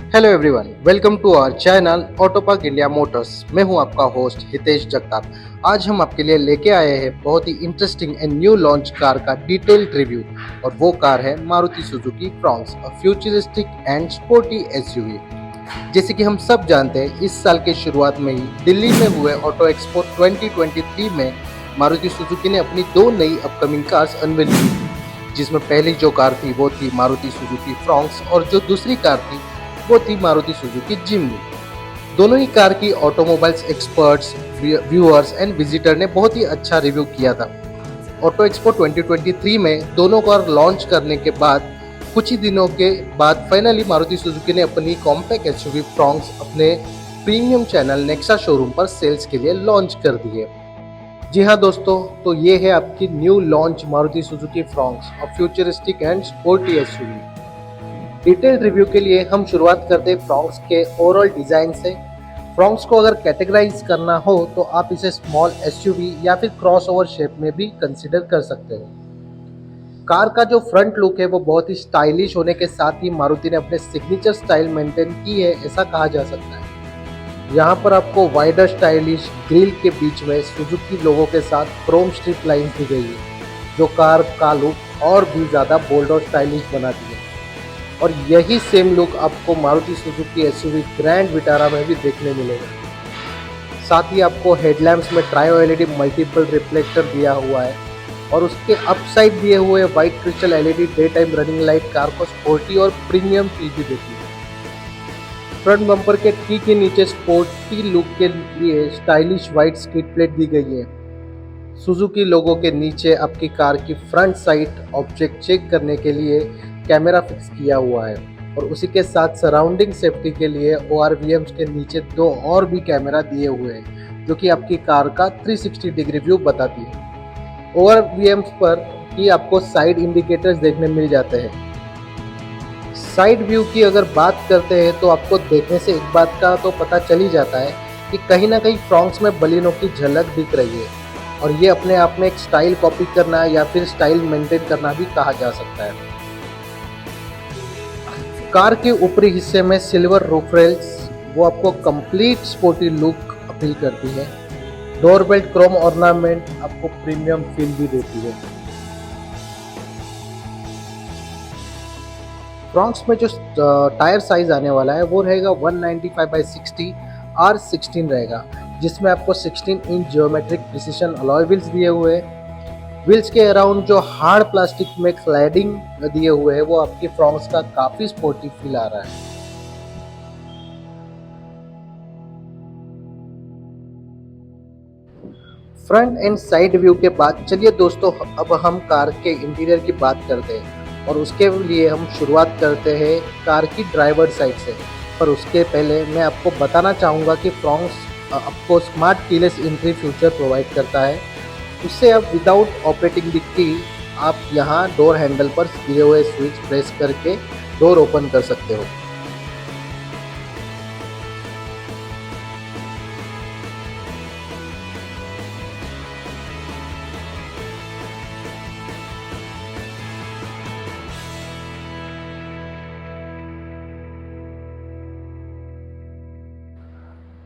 Hello everyone, welcome to our channel Autopark India Motors. मैं हूं आपका होस्ट हितेश जगताप। आज हम आपके लिए लेके आए हैं बहुत ही interesting and new launch car का डिटेल्ड रिव्यू, और वो कार है Maruti Suzuki Fronx, a futuristic and sporty SUV. जैसे कि हम सब जानते हैं, इस साल के शुरुआत में ही दिल्ली में हुए ऑटो एक्सपो 2023 में मारुति सुजुकी ने अपनी दो नई अपकमिंग कार्स अनवील की थी, जिसमें पहली जो कार थी वो थी मारुति सुजुकी फ्रॉन्क्स, और जो दूसरी कार थी वो थी मारुति सुजुकी जिम्नी। दोनों ही कार की automobiles experts, viewers and visitor ने बहुत ही अच्छा रिव्यू किया था। ऑटो एक्सपो 2023 में दोनों कार लॉन्च करने के बाद कुछ ही दिनों के बाद फाइनली मारुति सुजुकी ने अपनी कॉम्पैक्ट एसयूवी फ्रॉन्क्स अपने प्रीमियम चैनल नेक्सा शोरूम पर सेल्स के लिए लॉन्च कर दिए। जी हाँ दोस्तों, तो ये है आपकी new launch Maruti Suzuki Fronx, a futuristic and sporty SUV. Detail review के लिए हम शुरुआत करते हैं फ्रॉन्क्स के ओवरऑल डिजाइन से। फ्रॉन्क्स को अगर कैटेगराइज करना हो तो आप इसे स्मॉल एसयूवी या फिर क्रॉसओवर शेप में भी कंसीडर कर सकते हो। कार का जो फ्रंट लुक है वो बहुत ही स्टाइलिश होने के साथ ही मारुति ने अपने सिग्नेचर स्टाइल मेंटेन की है, ऐसा कहा जा सकता है। यहाँ पर आपको वाइडर स्टाइलिश ग्रिल के बीच में सुजुकी लोगो के साथ क्रोम स्ट्रिप लाइन दी गई है, जो कार का लुक और भी ज़्यादा बोल्ड और स्टाइलिश बनाती है। और यही सेम लुक आपको Maruti Suzuki SUV grand Vitara में भी देखने मिलेगा। साथ ही आपको हेडलैम्प्स में ट्रायो एलईडी मल्टीपल रिफ्लेक्टर दिया हुआ है, और उसके अपसाइड दिए हुए white crystal LED day time running light car को स्पोर्टी और प्रीमियम फील भी देती है। फ्रंट बम्पर के टी के नीचे स्पोर्टी लुक के लिए स्टाइलिश वाइट स्किड प्लेट दी गई है। सुजुकी लोगो के नीचे आपकी कार की फ्रंट साइड ऑब्जेक्ट चेक करने के लिए कैमरा फिक्स किया हुआ है, और उसी के साथ सराउंडिंग सेफ्टी के लिए ORVMs के नीचे दो और भी कैमरा दिए हुए हैं, जो कि आपकी कार का 360 डिग्री व्यू बताती है। ORVMs पर ही आपको साइड इंडिकेटर्स देखने मिल जाते हैं। साइड व्यू की अगर बात करते हैं तो आपको देखने से एक बात का तो पता चल ही जाता है कि कहीं ना कहीं फ्रॉन्क्स में बलिनो की झलक दिख रही है, और ये अपने आप में एक स्टाइल कॉपी करना या फिर स्टाइल मेंटेन करना भी कहा जा सकता है। कार के ऊपरी हिस्से में सिल्वर रूफ रेल्स वो आपको कंप्लीट स्पोर्टी लुक अपील करती है। डोर बेल्ट क्रोम ऑर्नामेंट आपको प्रीमियम फील भी देती है। फ्रॉन्क्स में जो टायर साइज आने वाला है वो रहेगा 195/60 R16 रहेगा, जिसमें आपको 16 inch geometric precision alloy wheels दिए हुए हैं। व्हील्स के अराउंड जो हार्ड प्लास्टिक में क्लैडिंग दिए हुए हैं वो आपकी फ्रॉन्क्स का काफी स्पोर्टी फील आ रहा है। फ्रंट एंड साइड व्यू के बाद चलिए दोस्तों, अब हम कार के इंटीरियर की बात करते हैं, और उसके लिए हम शुरुआत करते हैं कार की ड्राइवर साइड से। पर उसके पहले मैं आपको बताना चाहूँगा कि फ्रॉन्क्स आपको smart keyless entry feature provide करता है। उससे आप विदाउट ऑपरेटिंग द की आप यहाँ डोर हैंडल पर दिए हुए स्विच प्रेस करके डोर ओपन कर सकते हो।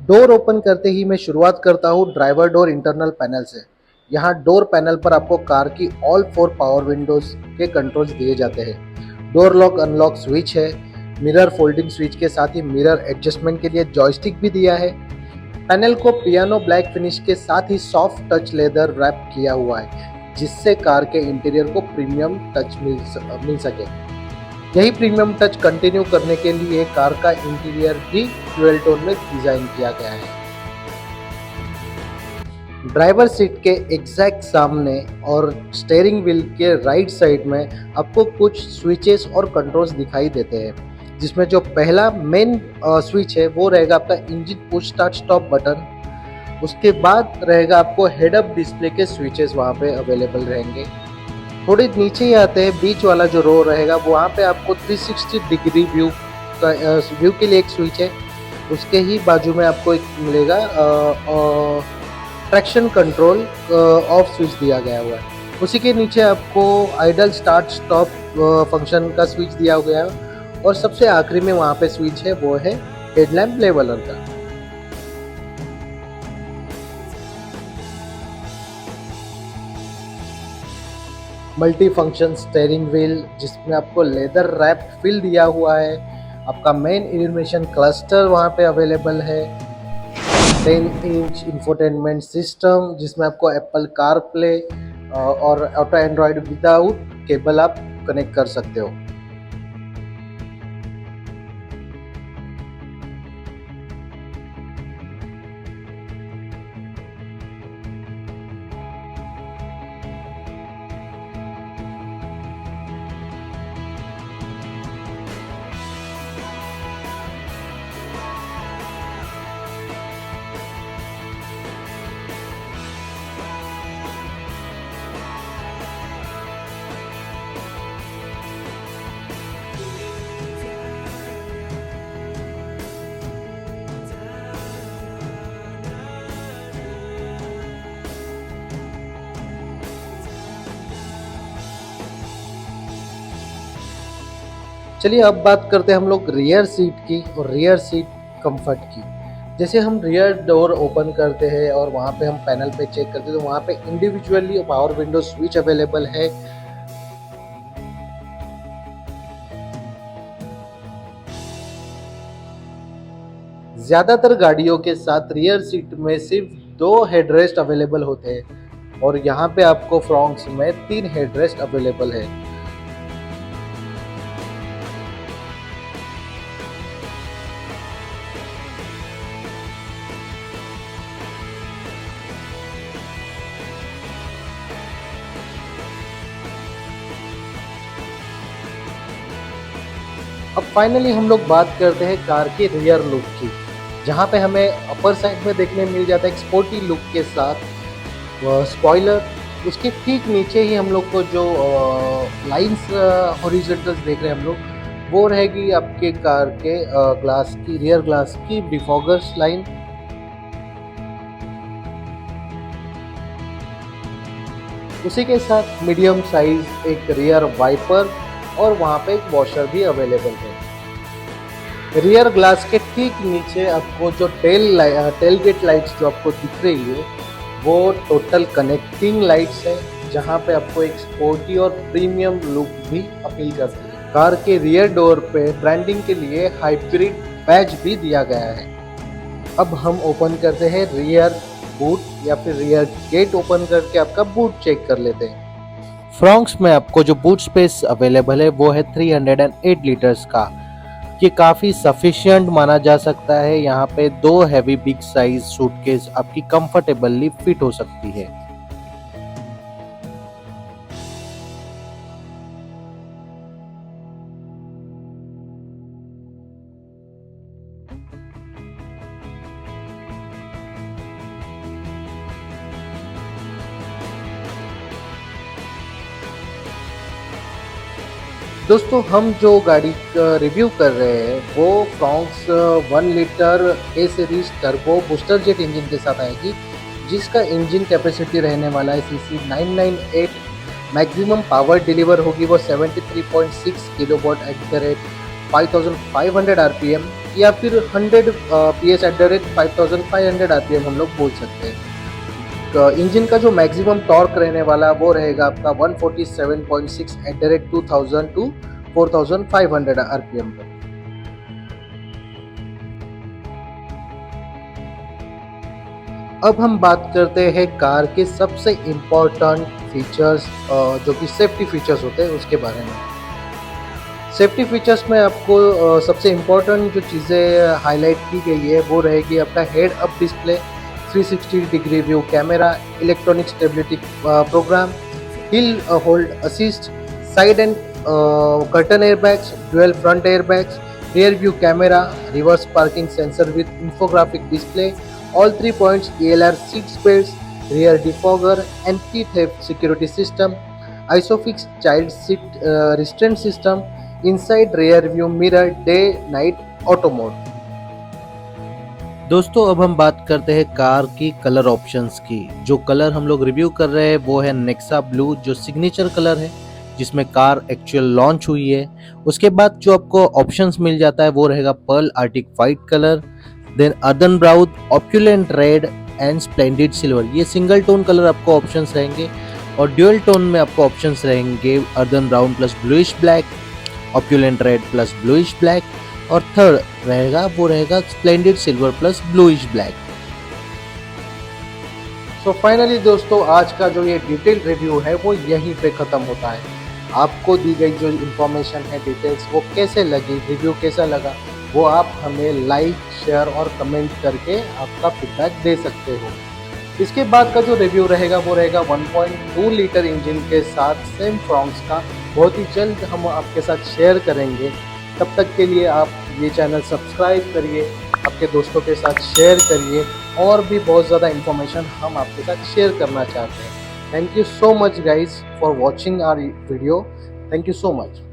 डोर ओपन करते ही मैं शुरुआत करता हूँ ड्राइवर डोर इंटरनल पैनल से। यहाँ डोर पैनल पर आपको कार की ऑल 4 पावर विंडोज के कंट्रोल्स दिए जाते हैं। डोर लॉक अनलॉक स्विच है, मिरर फोल्डिंग स्विच के साथ ही मिरर एडजस्टमेंट के लिए जॉयस्टिक भी दिया है। पैनल को पियानो ब्लैक फिनिश के साथ ही सॉफ्ट टच लेदर रैप किया हुआ है, जिससे कार के इंटीरियर को प्रीमियम टच मिल सके। यही प्रीमियम टच कंटिन्यू करने के लिए कार का इंटीरियर भी ड्यूअल टोन में डिजाइन किया गया है। ड्राइवर सीट के एग्जैक्ट सामने और स्टीयरिंग व्हील के राइट साइड में आपको कुछ स्विचेस और कंट्रोल्स दिखाई देते हैं, जिसमें जो पहला मेन स्विच है वो रहेगा आपका engine push start stop button. उसके बाद रहेगा आपको हेड अप डिस्प्ले के स्विचेस वहाँ पे अवेलेबल रहेंगे। थोड़े नीचे ही आते हैं, बीच वाला जो रो रहेगा वहाँ पे आपको 360 डिग्री व्यू के लिए एक स्विच है। उसके ही बाजू में आपको एक मिलेगा ट्रैक्शन कंट्रोल ऑफ स्विच दिया गया हुआ है। उसी के नीचे आपको आइडल स्टार्ट स्टॉप फंक्शन का स्विच दिया गया है, और सबसे आखिरी में वहाँ पे स्विच है वो है हेडलैम्प लेवलर का। मल्टी फंक्शन स्टीयरिंग व्हील जिसमें आपको लेदर रैप्ड व्हील दिया हुआ है। आपका मेन इल्यूमिनेशन क्लस्टर वहाँ पे अवेलेबल है। 10 इंच इंफोटेनमेंट सिस्टम जिसमें आपको एप्पल कार प्ले और ऑटो एंड्रॉयड विदाउट केबल आप कनेक्ट कर सकते हो। चलिए अब बात करते हैं हम लोग रियर सीट की और रियर सीट कंफर्ट की। जैसे हम रियर डोर ओपन करते हैं और वहाँ पे हम पैनल पे चेक करते हैं तो वहाँ पे individually power window switch available है। ज़्यादातर गाड़ियों के साथ रियर सीट में सिर्फ 2 हेडरेस्ट अवेलेबल होते हैं और यहाँ पे आपको फ्रॉन्क्स में 3 हेडरेस्ट अवेलेबल है। अब फाइनली हम लोग बात करते हैं कार के रियर लुक की, जहाँ पे हमें अपर साइड में देखने मिल जाता है एक स्पोर्टी लुक के साथ स्पॉइलर। उसके ठीक नीचे ही हम लोग को जो लाइंस हॉरिजॉन्टल्स देख रहे हैं हम लोग, वो रहेगी आपके कार के ग्लास की, रियर ग्लास की डिफॉगर्स लाइन। उसी के साथ मीडियम साइज एक रियर वाइपर और वहाँ पे एक वॉशर भी अवेलेबल है। रियर ग्लास के ठीक नीचे आपको जो टेल गेट लाइट्स जो आपको दिख रही है वो टोटल कनेक्टिंग लाइट्स है, जहाँ पे आपको एक स्पोर्टी और प्रीमियम लुक भी अपील करती है। कार के रियर डोर पे ब्रांडिंग के लिए हाइब्रिड बैज भी दिया गया है। अब हम ओपन करते हैं रियर बूट या फिर रियर गेट ओपन करके आपका बूट चेक कर लेते हैं। फ्रॉन्क्स में आपको जो बूट स्पेस अवेलेबल है वो है 308 लीटर्स का। ये काफ़ी सफिशिएंट माना जा सकता है। यहाँ पे 2 हैवी बिग साइज सूटकेस आपकी कंफर्टेबली फिट हो सकती है। दोस्तों हम जो गाड़ी का रिव्यू कर रहे हैं वो Fronx 1 litre A series turbo booster jet engine के साथ आएगी, जिसका इंजन कैपेसिटी रहने वाला है सीसी 998। मैक्सिमम पावर डिलीवर होगी वो 73.6 kilowatt eight the rate 5500 RPM या फिर 100 PS eight the rate 5500 RPM हम लोग बोल सकते हैं। इंजन का जो मैक्सिमम टॉर्क रहने वाला वो रहेगा आपका 147.6 at the rate 2000 to 4500 RPM पर। अब हम बात करते हैं कार के सबसे इम्पोर्टेंट फीचर्स जो कि सेफ्टी फीचर्स होते हैं उसके बारे में। सेफ्टी फीचर्स में आपको सबसे इम्पोर्टेंट जो चीज़ें हाईलाइट की गई है वो रहेगी आपका head up display, 360 degree view camera, electronic stability program, hill hold assist, side and curtain airbags, dual front airbags, rear view camera, reverse parking sensor with infographic display, all 3 points ELR seat belts, rear defogger, anti-theft security system, ISOFIX child seat restraint system, inside rear view mirror, day night auto mode। दोस्तों अब हम बात करते हैं car की colour options की। जो colour हम लोग रिव्यू कर रहे हैं वो है नेक्सा ब्लू, जो सिग्नेचर कलर है, जिसमें कार एक्चुअल लॉन्च हुई है। उसके बाद जो आपको ऑप्शंस मिल जाता है वो रहेगा pearl arctic white colour, then earthen brown, opulent red and splendid silver. ये सिंगल टोन कलर आपको ऑप्शंस रहेंगे और ड्यूअल टोन में आपको ऑप्शंस रहेंगे earthen brown plus bluish black, opulent red plus bluish black, और थर्ड रहेगा वो रहेगा splendid silver plus bluish black. So finally दोस्तों, आज का जो ये डिटेल रिव्यू है वो यहीं पे ख़त्म होता है। आपको दी गई जो इन्फॉर्मेशन है, डिटेल्स, वो कैसे लगी, रिव्यू कैसा लगा, वो आप हमें लाइक, शेयर और कमेंट करके आपका फीडबैक दे सकते हो। इसके बाद का जो रिव्यू रहेगा वो रहेगा 1.2 लीटर इंजन के साथ सेम फ्रॉन्क्स का। बहुत ही जल्द हम आपके साथ शेयर करेंगे। तब तक के लिए आप ये चैनल सब्सक्राइब करिए, आपके दोस्तों के साथ शेयर करिए, और भी बहुत ज़्यादा इन्फॉर्मेशन हम आपके साथ शेयर करना चाहते हैं। Thank you so much guys for watching our video. Thank you so much.